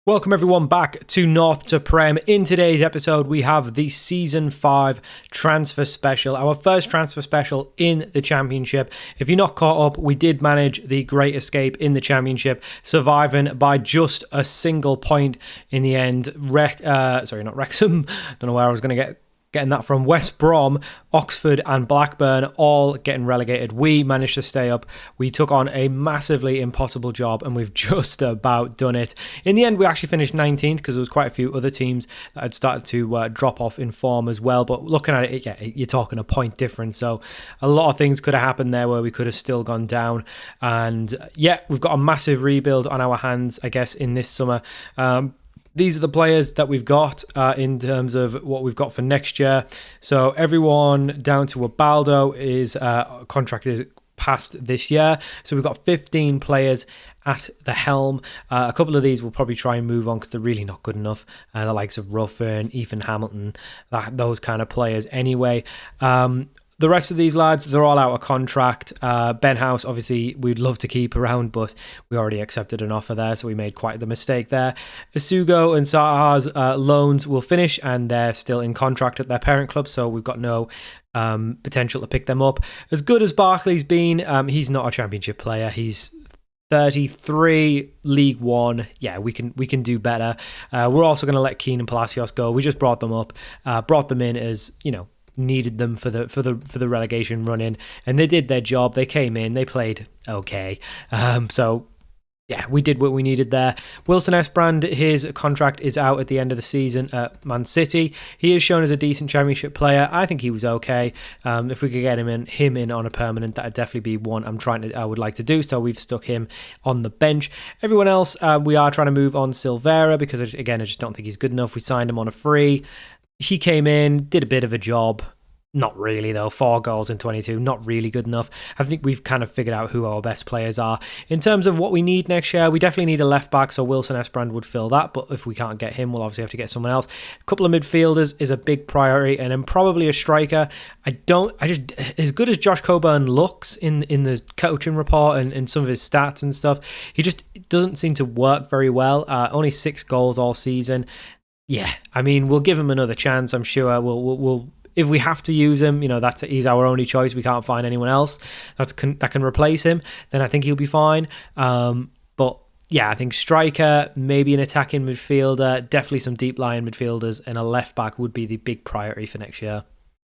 Welcome everyone back to North to Prem. In today's episode, we have the Season 5 transfer special, our first transfer special in the Championship. If you're not caught up, we did manage the great escape in the Championship, surviving by just a single point in the end. Not Wrexham, don't know where I was going to getting that from. West Brom, Oxford and Blackburn all getting relegated. We managed to stay up. We took on a massively impossible job and we've just about done it. In the end, we actually finished 19th because there was quite a few other teams that had started to drop off in form as well. But looking at it, yeah, you're talking a point difference. So a lot of things could have happened there where we could have still gone down. And yeah, we've got a massive rebuild on our hands, I guess, in this summer. These are the players that we've got in terms of what we've got for next year. So everyone down to Ubaldo is contracted past this year. So we've got 15 players at the helm. A couple of these will probably try and move on because they're really not good enough. The likes of Ruffin, Ethan Hamilton, those kind of players anyway. The rest of these lads, they're all out of contract. Ben House, obviously, we'd love to keep around, but we already accepted an offer there, so we made quite the mistake there. Isugo and Saha's loans will finish, and they're still in contract at their parent club, so we've got no potential to pick them up. As good as Barkley's been, he's not a Championship player. He's 33, League One. Yeah, we can do better. We're also going to let Keane and Palacios go. We just brought them up, brought them in as, needed them for the relegation run in, and they did their job. They came in, they played okay. So yeah, we did what we needed there. Wilson Esbrand, his contract is out at the end of the season at Man City. He is shown as a decent Championship player. I think he was okay. If we could get him in on a permanent, that'd definitely be one I would like to do. So we've stuck him on the bench. Everyone else, we are trying to move on Silvera because I just don't think he's good enough. We signed him on a free. He came in, did a bit of a job. Not really, though. 4 goals in 22, not really good enough. I think we've kind of figured out who our best players are. In terms of what we need next year, we definitely need a left-back, so Wilson Esbrand would fill that, but if we can't get him, we'll obviously have to get someone else. A couple of midfielders is a big priority, and then probably a striker. As good as Josh Coburn looks in the coaching report and some of his stats and stuff, he just doesn't seem to work very well. Only 6 goals all season. Yeah, I mean, we'll give him another chance. I'm sure we'll if we have to use him, he's our only choice. We can't find anyone else that can replace him. Then I think he'll be fine. But yeah, I think striker, maybe an attacking midfielder, definitely some deep lying midfielders, and a left back would be the big priority for next year.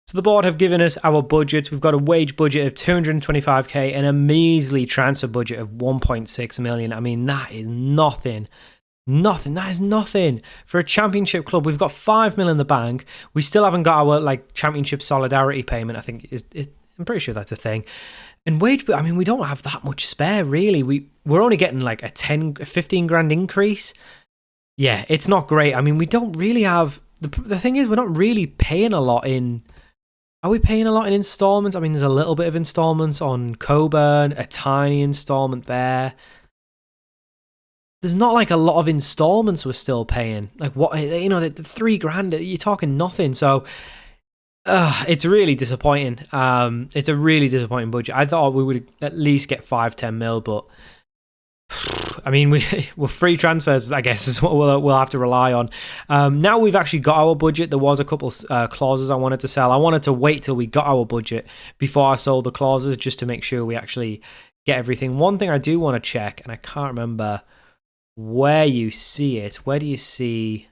So the board have given us our budgets. We've got a wage budget of 225k and a measly transfer budget of 1.6 million. I mean, that is nothing. That is nothing for a Championship club. We've got 5 mil in the bank. We still haven't got our Championship solidarity payment. I think I'm pretty sure that's a thing. And wage, I mean, we don't have that much spare really. We're only getting like a 15 grand increase. Yeah, it's not great. I mean, we don't really have the thing is we're not really paying a lot in. Are we paying a lot in installments? I mean, there's a little bit of installments on Coburn, a tiny installment there. There's not like a lot of installments we're still paying. Like what, the 3 grand, you're talking nothing. So it's really disappointing. It's a really disappointing budget. I thought we would at least get 5-10 mil, but I mean, we're free transfers, I guess, is what we'll have to rely on. Now we've actually got our budget. There was a couple clauses I wanted to sell. I wanted to wait till we got our budget before I sold the clauses just to make sure we actually get everything. One thing I do want to check, and I can't remember where you see it. Where do you see?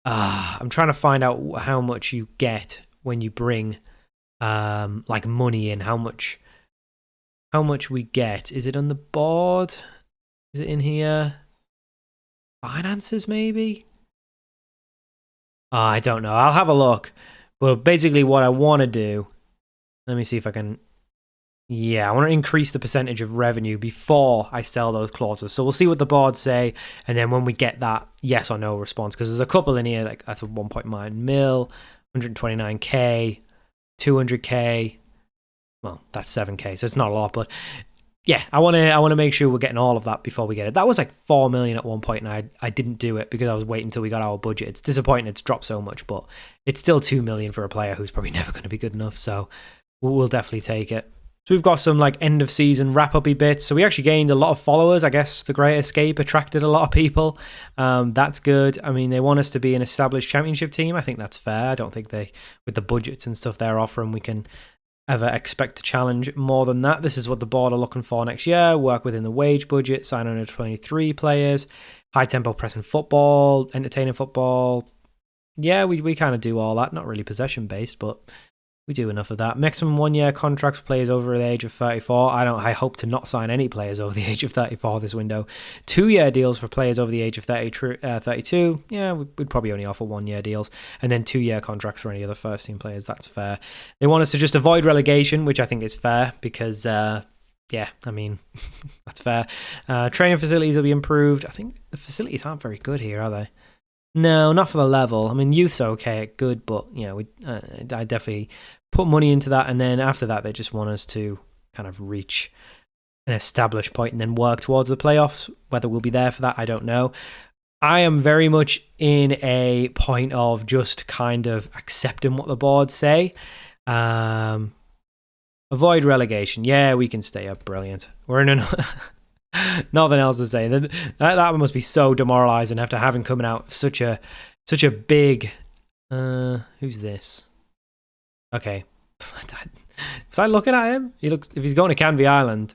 I'm trying to find out how much you get when you bring money in. How much we get? Is it on the board? Is it in here? Finances, maybe? I don't know. I'll have a look. But basically, what I want to do. Let me see if I can. Yeah, I want to increase the percentage of revenue before I sell those clauses. So we'll see what the board say, and then when we get that yes or no response, because there's a couple in here, like that's a 1.9 mil, 129k, 200k. Well, that's 7k, so it's not a lot, but yeah, I want to make sure we're getting all of that before we get it. That was like 4 million at one point, and I didn't do it because I was waiting until we got our budget. It's disappointing it's dropped so much, but it's still 2 million for a player who's probably never going to be good enough. So we'll definitely take it. So we've got some like end of season wrap uppy bits. So we actually gained a lot of followers. I guess the Great Escape attracted a lot of people. That's good. I mean, they want us to be an established championship team. I think that's fair. I don't think with the budgets and stuff they're offering, we can ever expect to challenge more than that. This is what the board are looking for next year. Work within the wage budget, sign under 23 players, high tempo pressing football, entertaining football. Yeah, we kind of do all that. Not really possession based, but we do enough of that. Maximum 1 year contracts for players over the age of 34. I hope to not sign any players over the age of 34 this window. 2 year deals for players over the age of 32. Yeah, we'd probably only offer 1 year deals. And then 2 year contracts for any other first team players. That's fair. They want us to just avoid relegation, which I think is fair because, yeah, I mean, that's fair. Training facilities will be improved. I think the facilities aren't very good here, are they? No, not for the level. I mean, youth's okay, good, but I definitely put money into that, and then after that, they just want us to kind of reach an established point and then work towards the playoffs. Whether we'll be there for that, I don't know. I am very much in a point of just kind of accepting what the boards say. Avoid relegation. Yeah, we can stay up. Brilliant. We're in an... Nothing else to say. That must be so demoralizing after having coming out such a big. Who's this? Okay, was I looking at him? He looks. If he's going to Canvey Island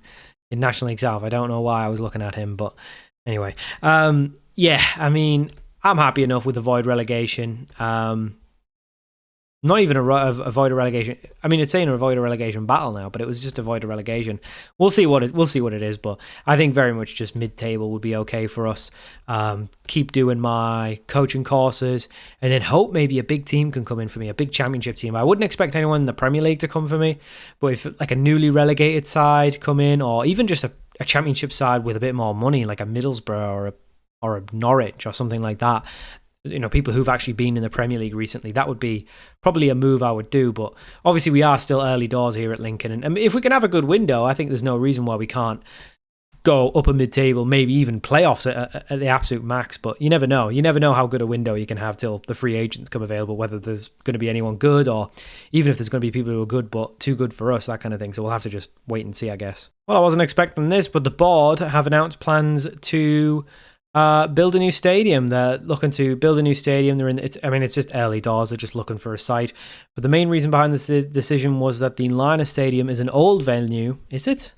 in National League South, I don't know why I was looking at him, but anyway, yeah. I mean, I'm happy enough with avoid relegation. Not even avoid a relegation. I mean, it's saying avoid a relegation battle now, but it was just avoid a relegation. We'll see what it is, but I think very much just mid-table would be okay for us. Keep doing my coaching courses, and then hope maybe a big team can come in for me, a big championship team. I wouldn't expect anyone in the Premier League to come for me, but if like a newly relegated side come in, or even just a championship side with a bit more money, like a Middlesbrough or a Norwich or something like that. People who've actually been in the Premier League recently, that would be probably a move I would do. But obviously we are still early doors here at Lincoln, and if we can have a good window, I think there's no reason why we can't go upper mid-table, maybe even playoffs at the absolute max. But you never know how good a window you can have till the free agents come available, whether there's going to be anyone good, or even if there's going to be people who are good but too good for us, that kind of thing. So we'll have to just wait and see, I guess. Well, I wasn't expecting this, but the board have announced plans to build a new stadium. They're looking to build a new stadium. It's just early doors. They're just looking for a site. But the main reason behind this decision was that the Liner Stadium is an old venue. Is it?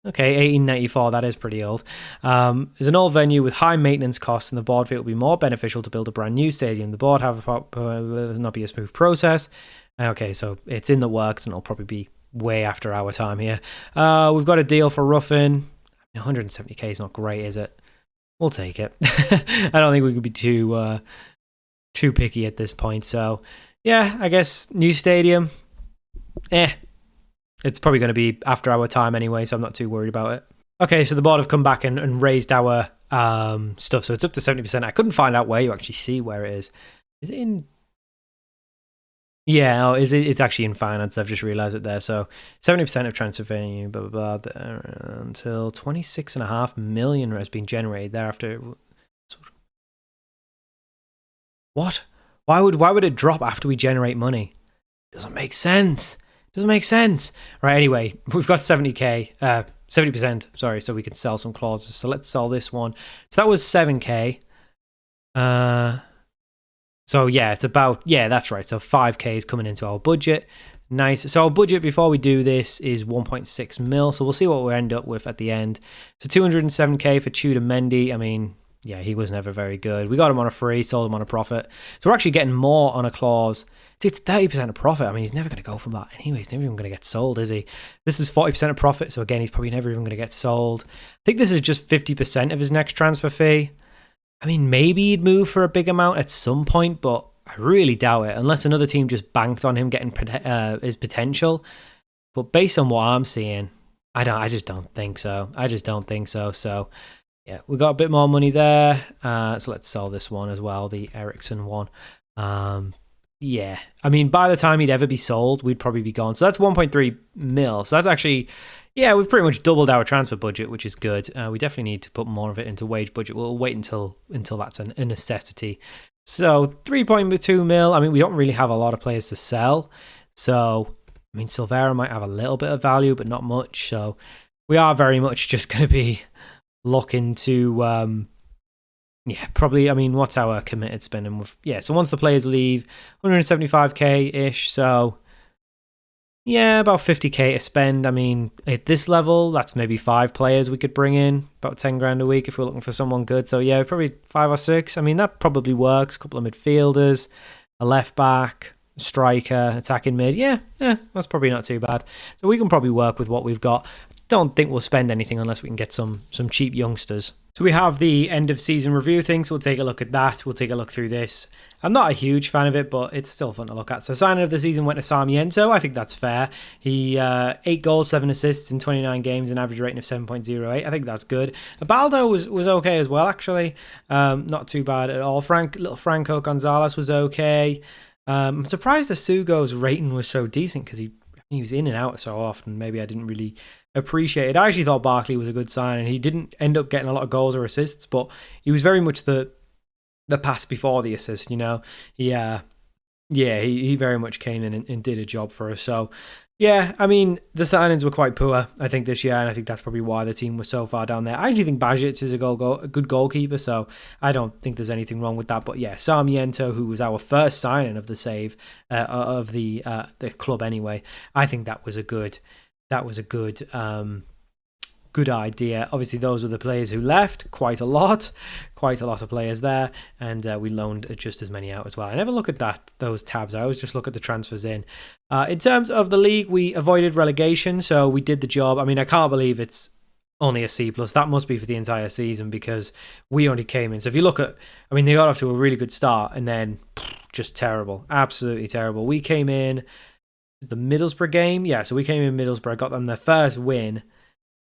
Okay, 1894. That is pretty old. Is an old venue with high maintenance costs, and the board felt it would be more beneficial to build a brand new stadium. The board have not be a smooth process. Okay, so it's in the works, and it'll probably be way after our time here. We've got a deal for Ruffin. 170k is not great, is it? We'll take it. I don't think we could be too picky at this point. So, yeah, I guess new stadium. It's probably going to be after our time anyway, so I'm not too worried about it. Okay, so the board have come back and raised our stuff, so it's up to 70%. I couldn't find out where you actually see where it is. Is it in... Yeah, it's actually in finance. I've just realised it there. So 70% of transfer venue, blah, blah, blah, until 26.5 million has been generated thereafter. What? Why would it drop after we generate money? Doesn't make sense. Right, anyway, we've got 70%, sorry, so we can sell some clauses. So let's sell this one. So that was 7k. So yeah, it's about, yeah, that's right. So 5k is coming into our budget. Nice. So our budget before we do this is 1.6 mil. So we'll see what we end up with at the end. So 207k for Tudor Mendy. I mean, yeah, he was never very good. We got him on a free, sold him on a profit. So we're actually getting more on a clause. See, it's 30% of profit. I mean, he's never going to go from that anyway. He's never even going to get sold, is he? This is 40% of profit. So again, he's probably never even going to get sold. I think this is just 50% of his next transfer fee. I mean, maybe he'd move for a big amount at some point, but I really doubt it, unless another team just banked on him getting his potential. But based on what I'm seeing, I just don't think so. So, yeah, we got a bit more money there. So let's sell this one as well, the Ericsson one. Yeah, I mean, by the time he'd ever be sold, we'd probably be gone. So that's 1.3 mil. So that's actually... Yeah, we've pretty much doubled our transfer budget, which is good. We definitely need to put more of it into wage budget. We'll wait until that's a necessity. So 3.2 mil. I mean, we don't really have a lot of players to sell. So I mean, Silvera might have a little bit of value, but not much. So we are very much just going to be looking to, probably. I mean, what's our committed spending? So once the players leave, 175k-ish. So yeah, about 50k to spend. I mean, at this level, that's maybe 5 players we could bring in, about 10 grand a week if we're looking for someone good. So yeah, probably 5 or 6. I mean, that probably works. A couple of midfielders, a left back, striker, attacking mid. Yeah, that's probably not too bad. So we can probably work with what we've got. Don't think we'll spend anything unless we can get some cheap youngsters. So we have the end of season review thing, so we'll take a look at that. We'll take a look through this. I'm not a huge fan of it, but it's still fun to look at. So signing of the season went to Sarmiento. I think that's fair. He 8 goals, 7 assists in 29 games, an average rating of 7.08. I think that's good. Baldo was okay as well, actually. Not too bad at all. Little Franco Gonzalez was okay. I'm surprised Asugo's rating was so decent because he was in and out so often. Maybe I didn't really appreciate it. I actually thought Barkley was a good sign, and he didn't end up getting a lot of goals or assists, but he was very much the pass before the assist, you know. He very much came in and did a job for us. So yeah, I mean, the signings were quite poor, I think, this year, and I think that's probably why the team was so far down there. I actually think Bajic is a good goalkeeper, so I don't think there's anything wrong with that. But yeah, Sarmiento, who was our first signing of the save of the club anyway, I think that was a good idea. Obviously, those were the players who left, quite a lot of players there, and we loaned just as many out as well. I never look at those tabs. I always just look at the transfers in. In terms of the league, we avoided relegation, so we did the job. I mean, I can't believe it's only a C+. That must be for the entire season because we only came in. So if you look at, I mean, they got off to a really good start and then just terrible, absolutely terrible. We came in the Middlesbrough game. Yeah, so we came in Middlesbrough, got them their first win.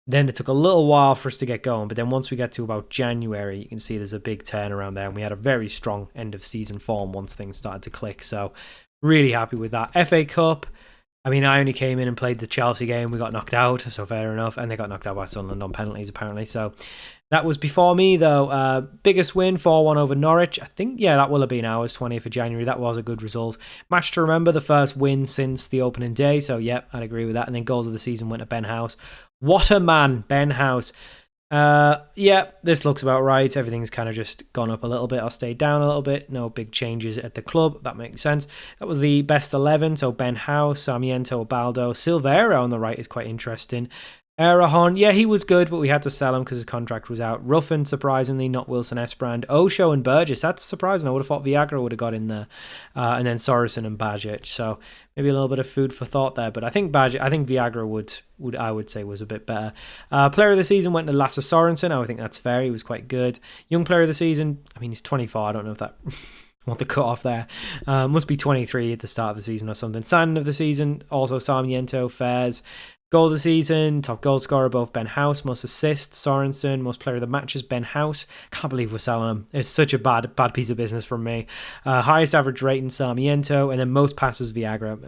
Then it took a little while for us to get going, but then once we get to about January, you can see there's a big turnaround there, and we had a very strong end of season form once things started to click. So really happy with that. FA Cup, I mean, I only came in and played the Chelsea game. We got knocked out, so fair enough. And they got knocked out by Sunderland on penalties, apparently. So that was before me, though. Biggest win, 4-1 over Norwich. I think, yeah, that will have been ours, 20th of January. That was a good result. Match to remember, the first win since the opening day. So, yeah, I'd agree with that. And then goals of the season went to Ben House. What a man, Ben House. Yeah, this looks about right. Everything's kind of just gone up a little bit or stayed down a little bit. No big changes at the club. That makes sense. That was the best 11. So Ben House, Sarmiento, Baldo. Silvera on the right is quite interesting. Arajon, yeah, he was good, but we had to sell him because his contract was out. Ruffin, surprisingly, not Wilson Esperand. Osho and Burgess, that's surprising. I would have thought Viagra would have got in there. And then Sorensen and Bajic. So maybe a little bit of food for thought there. But I think Viagra would I would say was a bit better. Player of the season went to Lasse Sorensen. I think that's fair. He was quite good. Young player of the season, I mean, he's 24. I don't know if that... want the cut off there. Must be 23 at the start of the season or something. Signing of the season, also Sarmiento, Fairs. Goal of the season, top goal scorer, both Ben House. Most assists, Sorensen. Most player of the matches, Ben House. Can't believe we're selling him. It's such a bad piece of business from me. Highest average rating, Sarmiento. And then most passes, Viagra.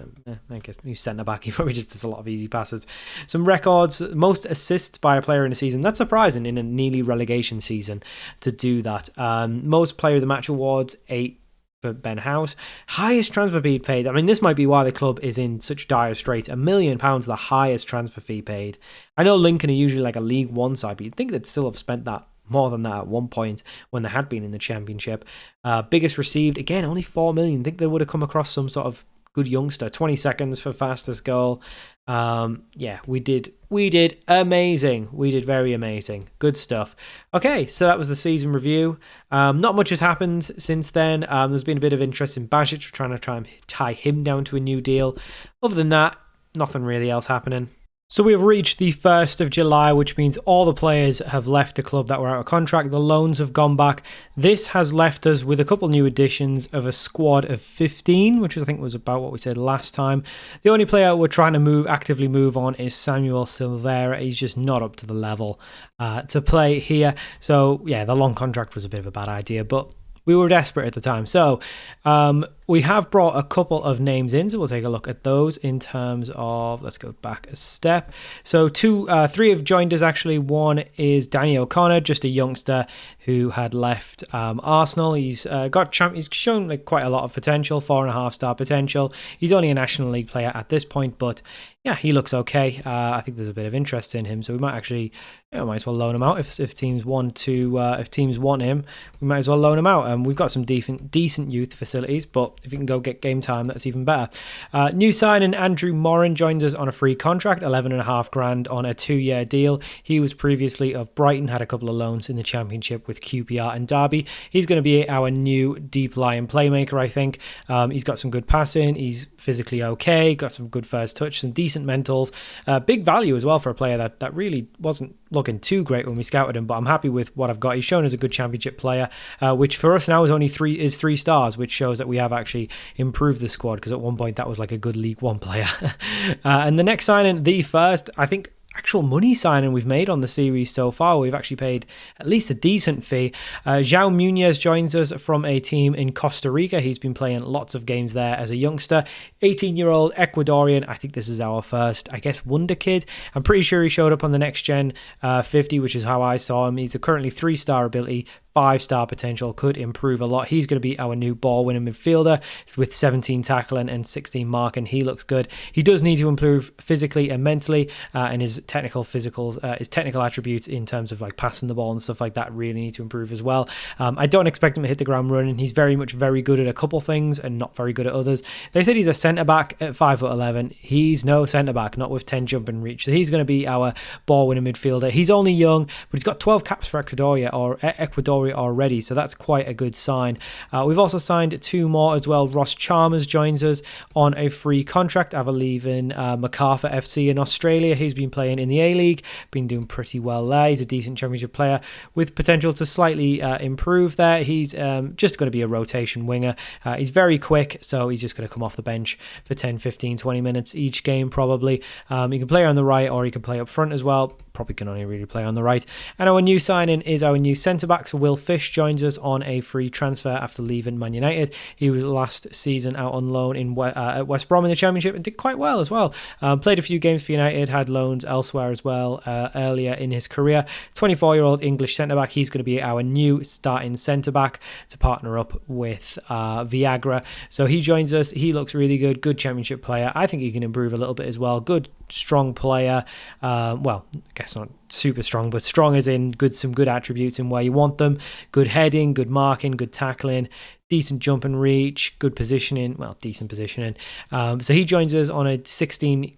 I guess he's centre back. He probably just does a lot of easy passes. Some records, most assists by a player in a season. That's surprising in a nearly relegation season to do that. Most player of the match awards, 8. For Ben House. Highest transfer fee paid. I mean, this might be why the club is in such dire straits. £1 million, the highest transfer fee paid. I know Lincoln are usually like a League One side, but you'd think they'd still have spent that more than that at one point when they had been in the Championship. Biggest received, again, only 4 million. I think they would have come across some sort of good youngster. 20 seconds for fastest goal. Yeah, we did amazing. We did very amazing. Good stuff. Okay, so that was the season review. Not much has happened since then. There's been a bit of interest in Bajic. We're trying to tie him down to a new deal. Other than that, nothing really else happening. So we've reached the 1st of July, which means all the players have left the club that were out of contract. The loans have gone back. This has left us with a couple new additions of a squad of 15, which I think was about what we said last time. The only player we're trying to actively move on is Samuel Silvera. He's just not up to the level to play here. So yeah, the long contract was a bit of a bad idea, but we were desperate at the time. So we have brought a couple of names in, so we'll take a look at those in terms of, let's go back a step. So three have joined us actually. One is Danny O'Connor, just a youngster who had left Arsenal. He's he's shown like quite a lot of potential, 4.5-star potential. He's only a National League player at this point, but yeah, he looks okay. I think there's a bit of interest in him, so we might actually, might as well loan him out if teams want him. We might as well loan him out. We've got some decent youth facilities, but if you can go get game time, that's even better. New signing Andrew Moran joins us on a free contract, 11.5 grand on a 2-year deal. He was previously of Brighton, had a couple of loans in the Championship with QPR and Derby. He's going to be our new deep lying playmaker, I think. He's got some good passing. He's physically okay. Got some good first touch, some decent mentals. Big value as well for a player that really wasn't looking too great when we scouted him, but I'm happy with what I've got. He's shown as a good Championship player, which for us now is only 3 stars, which shows that we have actually improved the squad, because at one point that was like a good League One player. And the next signing, the first, I think, actual money signing we've made on the series so far. We've actually paid at least a decent fee. João Munez joins us from a team in Costa Rica. He's been playing lots of games there as a youngster. 18-year-old Ecuadorian. I think this is our first, wonder kid. I'm pretty sure he showed up on the Next Gen 50, which is how I saw him. He's a currently 3-star ability, 5-star potential, could improve a lot. He's going to be our new ball-winning midfielder with 17 tackling and 16 marking. He looks good. He does need to improve physically and mentally, and his technical attributes in terms of like passing the ball and stuff like that really need to improve as well. I don't expect him to hit the ground running. He's very good at a couple things and not very good at others. They said he's a centre-back at 5'11". He's no centre-back, not with 10 jump and reach. So he's going to be our ball-winning midfielder. He's only young, but he's got 12 caps for Ecuador already, so that's quite a good sign. We've also signed 2 more as well. Ross Chalmers joins us on a free contract, I believe, in Macarthur FC in Australia. He's been playing in the A-League, been doing pretty well there. He's a decent Championship player with potential to slightly improve there. He's just going to be a rotation winger. He's very quick, so he's just going to come off the bench for 10, 15, 20 minutes each game probably. He can play on the right or he can play up front as well. Probably can only really play on the right. And our new signing is our new centre-back. So Will Fish joins us on a free transfer after leaving Man United. He was last season out on loan at West Brom in the Championship and did quite well as well. Played a few games for United, had loans elsewhere as well earlier in his career. 24-year-old English centre-back. He's going to be our new starting centre-back to partner up with Viagra. So he joins us. He looks really good Championship player. I think he can improve a little bit as well. Good, strong player. Well, I guess not super strong, but strong as in some good attributes in where you want them. Good heading, good marking, good tackling, decent jump and reach, good positioning. Well, decent positioning. So he joins us on a 16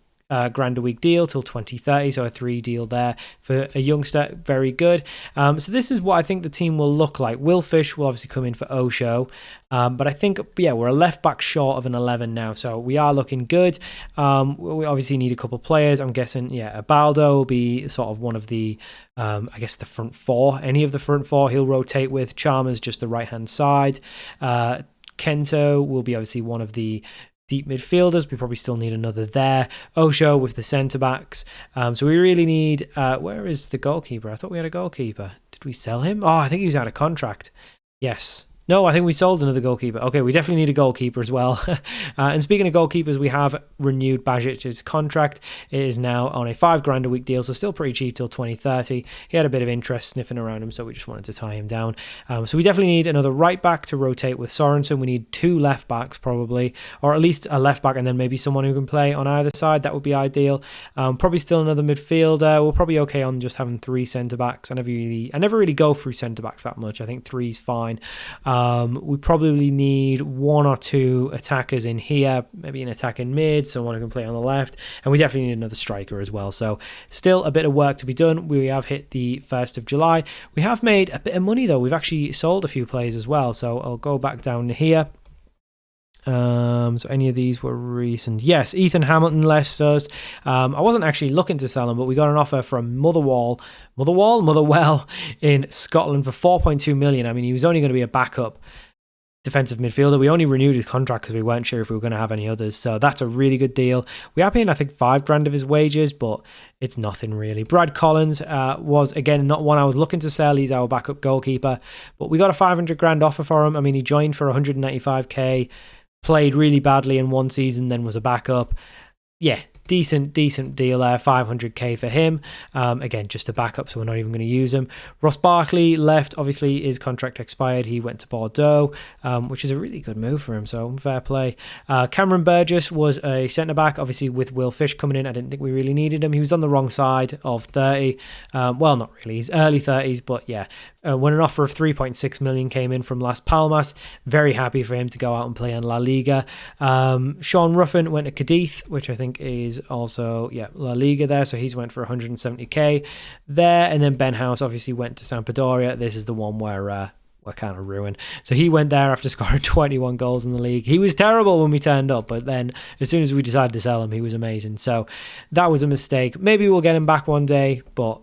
grand a week deal till 2030, so a 3 deal there for a youngster. Very good. So this is what I think the team will look like. Will Fish will obviously come in for Osho, but I think we're a left back short of an 11 now, so we are looking good. We obviously need a couple players. I'm guessing Abaldo will be sort of one of the the front 4, any of the front 4 he'll rotate with. Chalmers just the right hand side. Kento will be obviously one of the deep midfielders. We probably still need another there. Osho with the centre-backs. So we really need... where is the goalkeeper? I thought we had a goalkeeper. Did we sell him? Oh, I think he was out of contract. Yes. No, I think we sold another goalkeeper. Okay, we definitely need a goalkeeper as well. And speaking of goalkeepers, we have renewed Bajic's contract. It is now on a 5 grand a week deal, so still pretty cheap till 2030. He had a bit of interest sniffing around him, so we just wanted to tie him down. So we definitely need another right back to rotate with Sorensen. We need 2 left backs probably, or at least a left back and then maybe someone who can play on either side. That would be ideal. Probably still another midfielder. We're probably okay on just having 3 centre backs. I never really go through centre backs that much. I think 3 is fine. We probably need 1 or 2 attackers in here, maybe an attacking mid, someone who can play on the left, and we definitely need another striker as well. So still a bit of work to be done. We have hit the 1st of July. We have made a bit of money though. We've actually sold a few players as well. So I'll go back down to here. So any of these were recent? Yes, Ethan Hamilton left us. I wasn't actually looking to sell him, but we got an offer from Motherwell in Scotland for 4.2 million. I mean, he was only going to be a backup defensive midfielder. We only renewed his contract because we weren't sure if we were going to have any others. So that's a really good deal. We are paying, I think, 5 grand of his wages, but it's nothing really. Brad Collins was, again, not one I was looking to sell. He's our backup goalkeeper, but we got a 500 grand offer for him. I mean, he joined for 195k. played really badly in one season, then was a backup. Yeah, decent deal there. 500k for him. Again, just a backup, so we're not even going to use him. Ross Barkley left. Obviously, his contract expired. He went to Bordeaux, which is a really good move for him, so fair play. Cameron Burgess was a centre-back, obviously with Will Fish coming in. I didn't think we really needed him. He was on the wrong side of 30. Well, not really. He's early 30s, but yeah. When an offer of 3.6 million came in from Las Palmas, very happy for him to go out and play in La Liga. Sean Ruffin went to Cadiz, which I think is also La Liga there, so he's went for 170k there. And then Ben House obviously went to Sampdoria. This is the one where we're kind of ruined. So he went there after scoring 21 goals in the league. He was terrible when we turned up, but then as soon as we decided to sell him, he was amazing. So that was a mistake. Maybe we'll get him back one day, but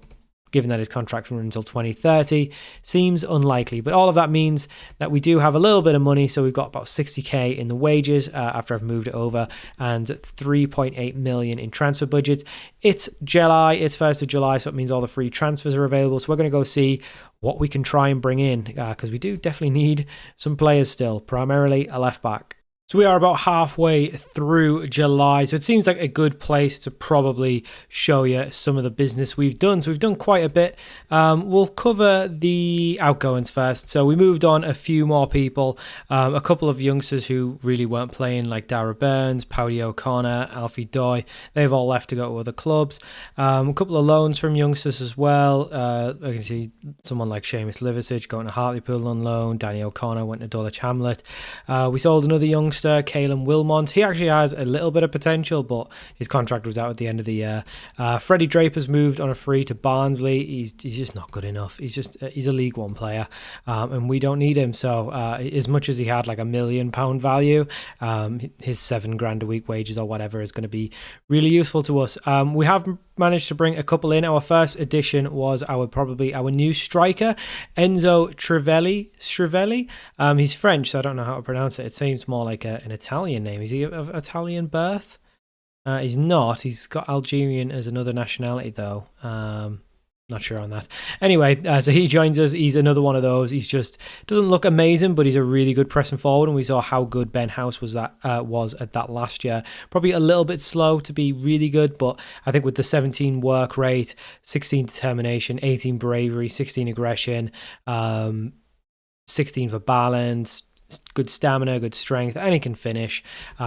given that his contract runs until 2030, seems unlikely. But all of that means that we do have a little bit of money, so we've got about 60k in the wages after I've moved it over, and 3.8 million in transfer budget. It's July, it's 1st of July, so it means all the free transfers are available. So we're going to go see what we can try and bring in, because we do definitely need some players still, primarily a left back. So we are about halfway through July, so it seems like a good place to probably show you some of the business we've done. So we've done quite a bit. We'll cover the outgoings first. So we moved on a few more people, a couple of youngsters who really weren't playing, like Dara Burns, Powdy O'Connor, Alfie Doy. They've all left to go to other clubs. A couple of loans from youngsters as well. I can see someone like Seamus Liversidge going to Hartlepool on loan. Danny O'Connor went to Dulwich Hamlet. We sold another youngster, Caelan Wilmont. He actually has a little bit of potential, but his contract was out at the end of the year. Freddie Draper's moved on a free to Barnsley. He's just not good enough. He's a League One player, and we don't need him. So as much as he had like £1 million value, his $7,000 a week wages or whatever is going to be really useful to us. We have managed to bring a couple in. Our first addition was our new striker, Enzo Strivelli. He's French, so I don't know how to pronounce it. It seems more like an Italian name. Is he of Italian birth? He's not. He's got Algerian as another nationality, though. Not sure on that. Anyway, so he joins us. He's another one of those. He's just doesn't look amazing, but he's a really good pressing forward, and we saw how good Ben House was at that last year. Probably a little bit slow to be really good, but I think with the 17 work rate, 16 determination, 18 bravery, 16 aggression, 16 for balance, good stamina, good strength, and he can finish.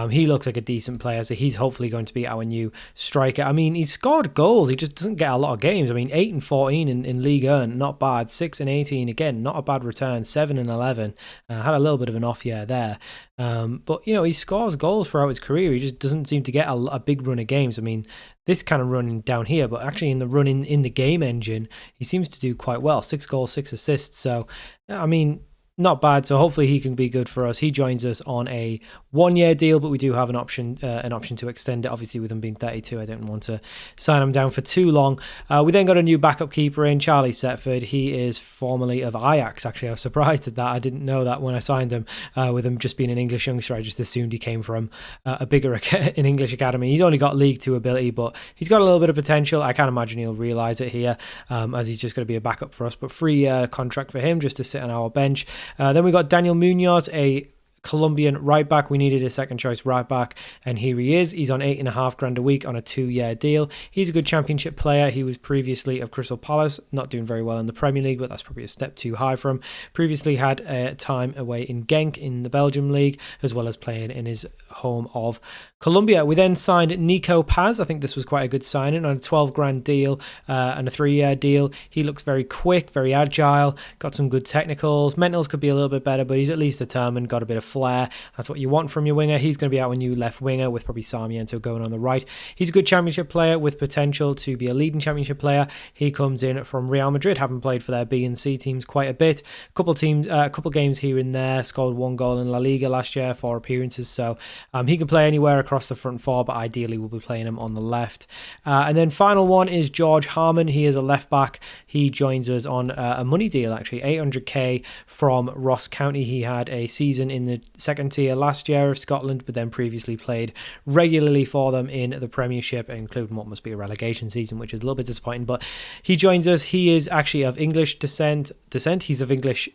He looks like a decent player, so he's hopefully going to be our new striker. I mean, he's scored goals. He just doesn't get a lot of games. I mean, 8 and 14 in Ligue 1, not bad. 6 and 18, again, not a bad return. 7 and 11, had a little bit of an off year there. But, he scores goals throughout his career. He just doesn't seem to get a big run of games. I mean, this kind of running down here, but actually in the run in the game engine, he seems to do quite well. 6 goals, 6 assists. So, I mean, not bad. So hopefully he can be good for us. He joins us on a 1-year deal, but we do have an option to extend it. Obviously, with him being 32, I don't want to sign him down for too long. We then got a new backup keeper in, Charlie Setford. He is formerly of Ajax. Actually, I was surprised at that. I didn't know that when I signed him. With him just being an English youngster, I just assumed he came from an English academy. He's only got League 2 ability, but he's got a little bit of potential. I can't imagine he'll realise it here, as he's just going to be a backup for us. But free contract for him just to sit on our bench. Then we got Daniel Munoz, a Colombian right back. We needed a second choice right back, and here he is. He's on $8,500 a week on a 2-year deal. He's a good championship player. He was previously of Crystal Palace, not doing very well in the Premier League, but that's probably a step too high for him. Previously had a time away in Genk in the Belgium League, as well as playing in his home of Colombia. We then signed Nico Paz. I think this was quite a good signing on a $12,000 deal and a 3-year deal. He looks very quick, very agile, got some good technicals. Mentals could be a little bit better, but he's at least determined, got a bit of flair. That's what you want from your winger. He's going to be our new left winger with probably Sarmiento going on the right. He's a good championship player with potential to be a leading championship player. He comes in from Real Madrid, having played for their B and C teams quite a bit. A couple games here and there, scored 1 goal in La Liga last year, 4 appearances. So he can play anywhere across the front 4, but ideally we'll be playing him on the left. And then final one is George Harmon. He is a left back. He joins us on a money deal, actually, $800k from Ross County. He had a season in the second tier last year of Scotland, but then previously played regularly for them in the Premiership, including what must be a relegation season, which is a little bit disappointing. But he joins us. He is actually of English descent. He's of English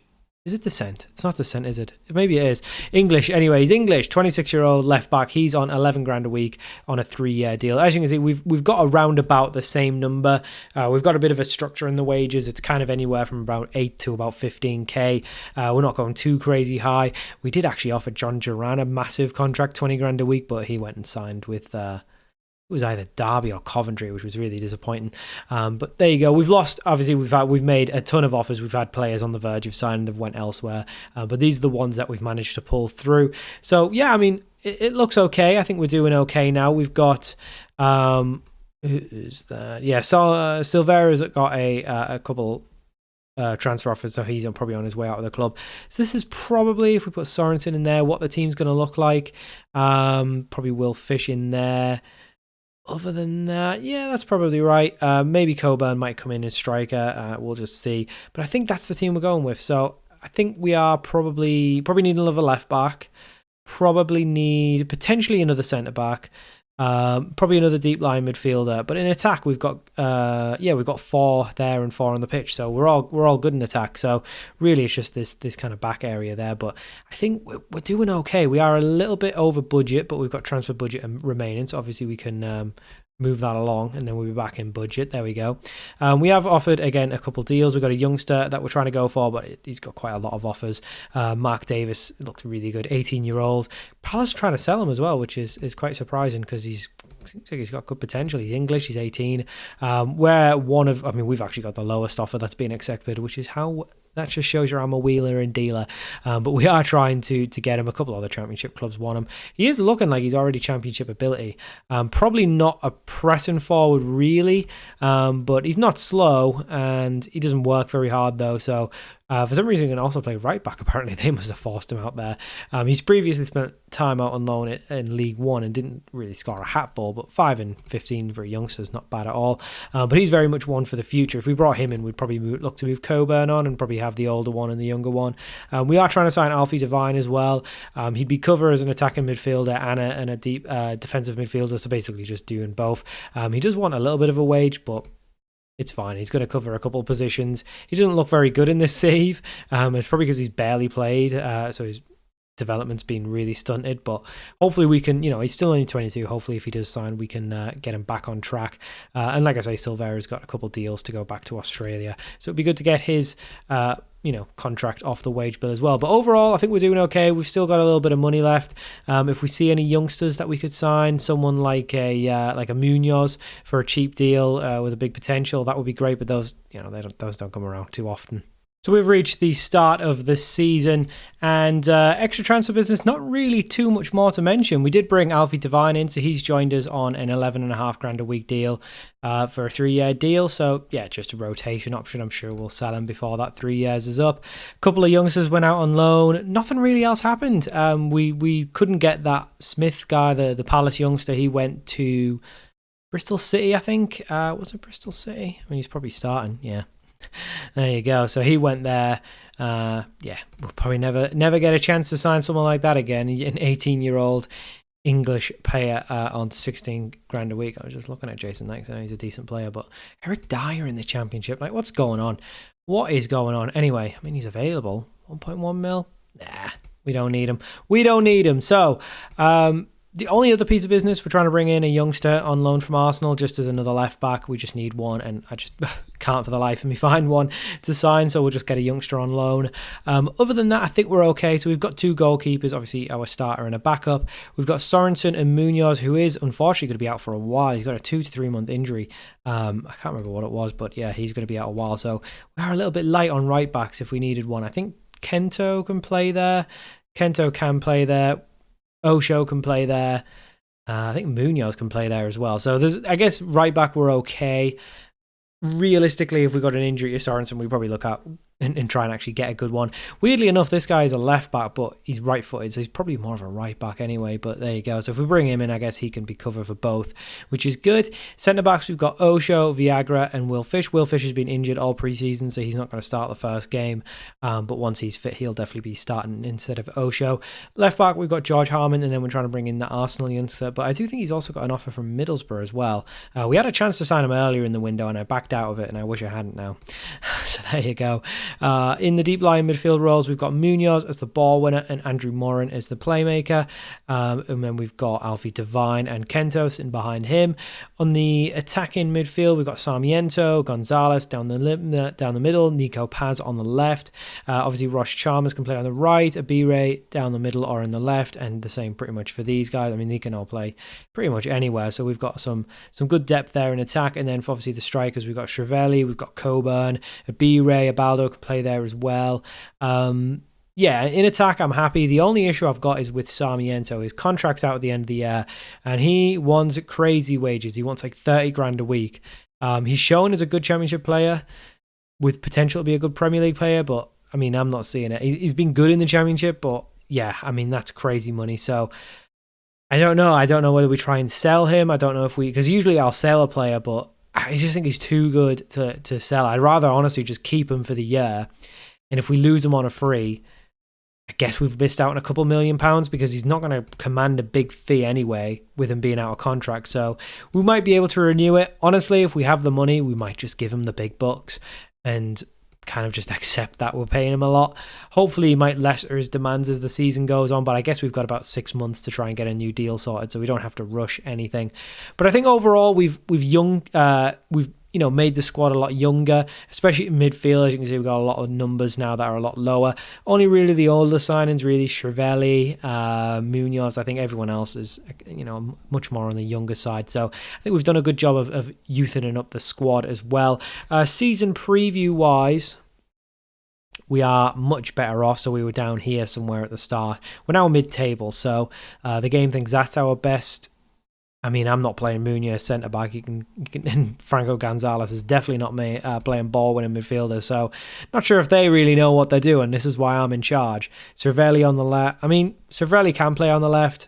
Is it Descent? It's not Descent, is it? Maybe it is. English. Anyway, he's English, 26-year-old left back. He's on 11 grand a week on a 3-year deal. As you can see, we've got around about the same number. We've got a bit of a structure in the wages. It's kind of anywhere from about 8 to about 15k. We're not going too crazy high. We did actually offer John Duran a massive contract, 20 grand a week, but he went and signed with it was either Derby or Coventry, which was really disappointing. But there you go. We've lost. Obviously, we've made a ton of offers. We've had players on the verge of signing that went elsewhere. But these are the ones that we've managed to pull through. So yeah, I mean, it looks okay. I think we're doing okay now. We've got who's that? Yeah, so Silvera's got a couple transfer offers, so he's probably on his way out of the club. So this is probably, if we put Sorensen in there, what the team's going to look like. Probably Will Fish in there. Other than that, yeah, that's probably right. Maybe Coburn might come in as striker. We'll just see. But I think that's the team we're going with. So I think we are probably need another left back. Probably need potentially another centre back. Probably another deep line midfielder. But in attack, we've got we've got 4 there and 4 on the pitch. So we're all good in attack. So really, it's just this kind of back area there. But I think we're doing okay. We are a little bit over budget, but we've got transfer budget remaining. So obviously we can move that along, and then we'll be back in budget. There we go. We have offered again a couple deals. We've got a youngster that we're trying to go for, but he's got quite a lot of offers. Mark Davis looks really good, 18-year-old. Palace trying to sell him as well, which is quite surprising because he's got good potential. He's English, he's 18. We've actually got the lowest offer that's been accepted, which is how. That just shows you I'm a wheeler and dealer. But we are trying to get him. A couple other championship clubs want him. He is looking like he's already championship ability. Probably not a pressing forward really, but he's not slow and he doesn't work very hard though. So for some reason he can also play right back. Apparently they must have forced him out there. He's previously spent time out on loan in League One and didn't really score a hatful, but 5 and 15 for a youngster is not bad at all. But he's very much one for the future. If we brought him in, we'd probably look to move Coburn on and probably have the older one and the younger one. We are trying to sign Alfie Devine as well. He'd be cover as an attacking midfielder and a deep defensive midfielder, so basically just doing both. He does want a little bit of a wage, but it's fine. He's going to cover a couple of positions. He doesn't look very good in this save. It's probably because he's barely played, so his development's been really stunted, but hopefully we can, he's still only 22. Hopefully if he does sign, we can get him back on track. And like I say, Silvera's got a couple deals to go back to Australia, so it'd be good to get his contract off the wage bill as well. But overall, I think we're doing okay. We've still got a little bit of money left. If we see any youngsters that we could sign, someone like a Munoz for a cheap deal with a big potential, that would be great. But those don't come around too often. So we've reached the start of the season, and extra transfer business, not really too much more to mention. We did bring Alfie Devine in, so he's joined us on an 11.5 grand a week deal for a 3-year deal. So yeah, just a rotation option. I'm sure we'll sell him before that 3 years is up. A couple of youngsters went out on loan. Nothing really else happened. We couldn't get that Smith guy, the Palace youngster. He went to Bristol City, I think. Was it Bristol City? I mean, he's probably starting, yeah. There you go. So he went there. We'll probably never get a chance to sign someone like that again. An 18-year-old English player on 16 grand a week. I was just looking at Jason Knight. I know he's a decent player, but Eric Dyer in the Championship. Like, what's going on? What is going on? Anyway, I mean, he's available. 1.1 mil. Nah, we don't need him. So, the only other piece of business, we're trying to bring in a youngster on loan from Arsenal just as another left back. We just need one, and I just can't for the life of me find one to sign, so we'll just get a youngster on loan. Other than that, I think we're okay. So we've got 2 goalkeepers, obviously our starter and a backup. We've got Sorensen and Munoz, who is unfortunately going to be out for a while. He's got a 2 to 3 month injury. I can't remember what it was, but yeah, he's going to be out a while. So we are a little bit light on right backs if we needed one. I think Kento can play there. Osho can play there. I think Munoz can play there as well. So I guess right back we're okay. Realistically, if we got an injury to Sorensen, we probably look at and try and actually get a good one. Weirdly enough, this guy is a left back, but he's right-footed, so he's probably more of a right back anyway, but there you go. So if we bring him in, I guess he can be covered for both, which is good. Centre-backs, we've got Osho, Viagra, and Will Fish. Will Fish has been injured all pre-season, so he's not going to start the first game, but once he's fit, he'll definitely be starting instead of Osho. Left-back, we've got George Harmon, and then we're trying to bring in the Arsenal youngster, but I do think he's also got an offer from Middlesbrough as well. We had a chance to sign him earlier in the window, and I backed out of it, and I wish I hadn't now. So there you go. In the deep line midfield roles, we've got Munoz as the ball winner and Andrew Morin as the playmaker. And then we've got Alfie Devine and Kento sitting behind him. On the attacking midfield, we've got Sarmiento, Gonzalez down the middle, Nico Paz on the left. Obviously, Ross Chalmers can play on the right, Abire down the middle or on the left, and the same pretty much for these guys. I mean, they can all play pretty much anywhere. So we've got some good depth there in attack. And then for obviously the strikers, we've got Shrivelli, we've got Coburn, Abire, Abaldo can play there as well. Yeah, in attack, I'm happy. The only issue I've got is with Sarmiento. His contract's out at the end of the year, and he wants crazy wages. He wants like 30 grand a week. He's shown as a good championship player with potential to be a good Premier League player, but I mean, I'm not seeing it. He's been good in the championship, but yeah, I mean, that's crazy money. So I don't know. I don't know whether we try and sell him. I don't know if because usually I'll sell a player, but I just think he's too good to sell. I'd rather honestly just keep him for the year. And if we lose him on a free, I guess we've missed out on a couple £1 million because he's not going to command a big fee anyway with him being out of contract. So we might be able to renew it. Honestly, if we have the money, we might just give him the big bucks and kind of just accept that we're paying him a lot. Hopefully he might lessen his demands as the season goes on, but I guess we've got about 6 months to try and get a new deal sorted, so we don't have to rush anything. But I think overall we've made the squad a lot younger, especially in midfield. As you can see, we've got a lot of numbers now that are a lot lower. Only really the older signings, really Shrivelli, Munoz. I think everyone else is, much more on the younger side. So I think we've done a good job of youthening up the squad as well. Season preview wise, we are much better off. So we were down here somewhere at the start. We're now mid-table. So the game thinks that's our best. I mean, I'm not playing Munoz centre-back. And Franco Gonzalez is definitely not playing ball-winning midfielder. So not sure if they really know what they're doing. This is why I'm in charge. Cervelli on the left. I mean, Cervelli can play on the left.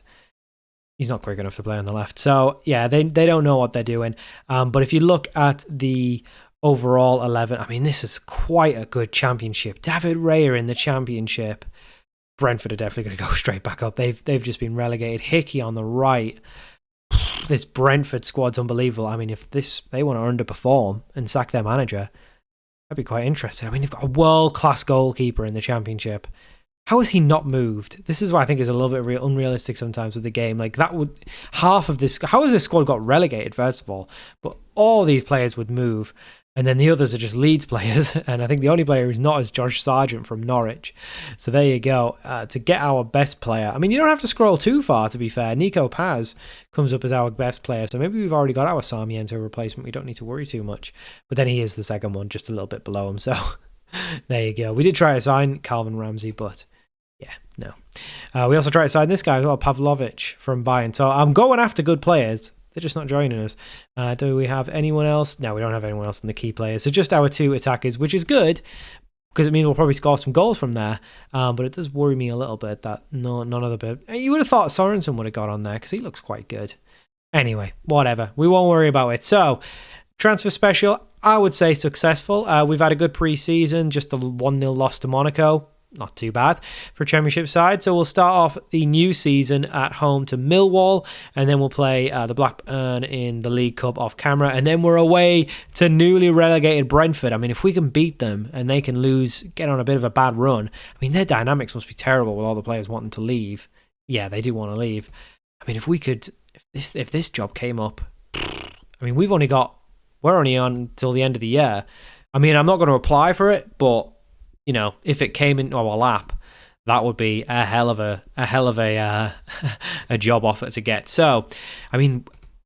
He's not quick enough to play on the left. So, yeah, they don't know what they're doing. But if you look at the overall 11, I mean, this is quite a good championship. David Raya in the championship. Brentford are definitely going to go straight back up. They've just been relegated. Hickey on the right. This Brentford squad's unbelievable. I mean, if they want to underperform and sack their manager, that'd be quite interesting. I mean, they've got a world-class goalkeeper in the championship. How has he not moved? This is what I think is a little bit unrealistic sometimes with the game. Like, that would half of this. How has this squad got relegated, first of all? But all these players would move. And then the others are just Leeds players. And I think the only player who's not is Josh Sargent from Norwich. So there you go. To get our best player. I mean, you don't have to scroll too far, to be fair. Nico Paz comes up as our best player. So maybe we've already got our Sarmiento replacement. We don't need to worry too much. But then he is the second one, just a little bit below him. So there you go. We did try to sign Calvin Ramsey, but yeah, no. We also tried to sign this guy as well, Pavlovic from Bayern. So I'm going after good players. They're just not joining us. Do we have anyone else? No, we don't have anyone else in the key players. So just our two attackers, which is good because it means we'll probably score some goals from there. But it does worry me a little bit that none of the bit. You would have thought Sorensen would have got on there because he looks quite good. Anyway, whatever. We won't worry about it. So transfer special, I would say successful. We've had a good pre-season, just the 1-0 loss to Monaco. Not too bad for a championship side. So we'll start off the new season at home to Millwall, and then we'll play the Blackburn in the League Cup off camera, and then we're away to newly relegated Brentford. I mean, if we can beat them and they can get on a bit of a bad run, I mean, their dynamics must be terrible with all the players wanting to leave. Yeah, they do want to leave. I mean, if this job came up, I mean, we're only on until the end of the year. I mean, I'm not going to apply for it, but if it came into our lap, that would be a hell of a job offer to get. So, I mean,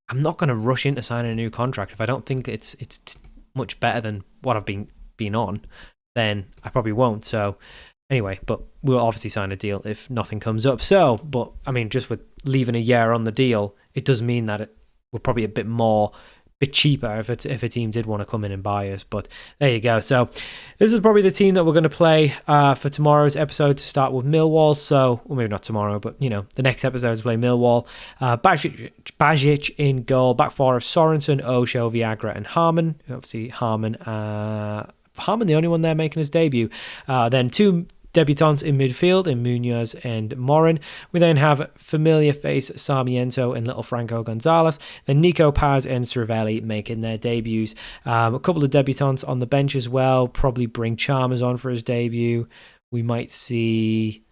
I'm not going to rush into signing a new contract if I don't think it's much better than what I've been on. Then I probably won't. So, anyway, but we'll obviously sign a deal if nothing comes up. So, but I mean, just with leaving a year on the deal, it does mean that we're probably a bit cheaper if a team did want to come in and buy us. But there you go. So this is probably the team that we're going to play for tomorrow's episode, to start with Millwall. So, well, maybe not tomorrow, but the next episode is play Millwall. Bajic in goal. Back four of Sorensen, Osho, Viagra and Harmon. Obviously Harmon the only one there making his debut. Then two debutants in midfield in Munoz and Morin. We then have familiar face Sarmiento and Little Franco Gonzalez. Then Nico Paz and Cervelli making their debuts. A couple of debutants on the bench as well. Probably bring Chalmers on for his debut. We might see...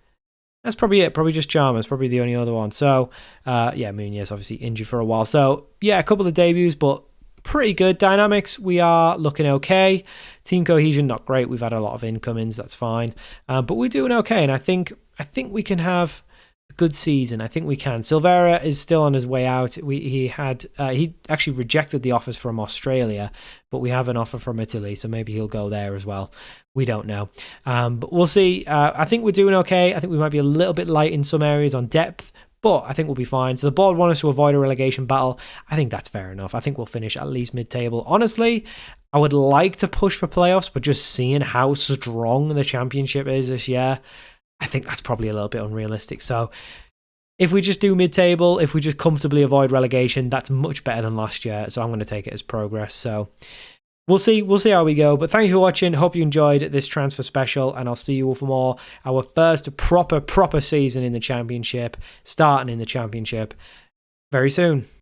That's probably it. Probably just Chalmers. Probably the only other one. So, Munoz obviously injured for a while. So, yeah, a couple of debuts, but pretty good. Dynamics, we are looking okay. Team cohesion, not great. We've had a lot of incomings. That's fine. But we're doing okay. And I think we can have a good season. I think we can. Silveira is still on his way out. He actually rejected the offers from Australia, but we have an offer from Italy, so maybe he'll go there as well. We don't know. But we'll see. I think we're doing okay. I think we might be a little bit light in some areas on depth, but I think we'll be fine. So the board want us to avoid a relegation battle. I think that's fair enough. I think we'll finish at least mid-table. Honestly, I would like to push for playoffs, but just seeing how strong the championship is this year, I think that's probably a little bit unrealistic. So if we just do mid-table, if we just comfortably avoid relegation, that's much better than last year. So I'm going to take it as progress. So we'll see how we go. But thank you for watching. Hope you enjoyed this transfer special, and I'll see you all for more. Our first proper season in the championship, starting in the championship very soon.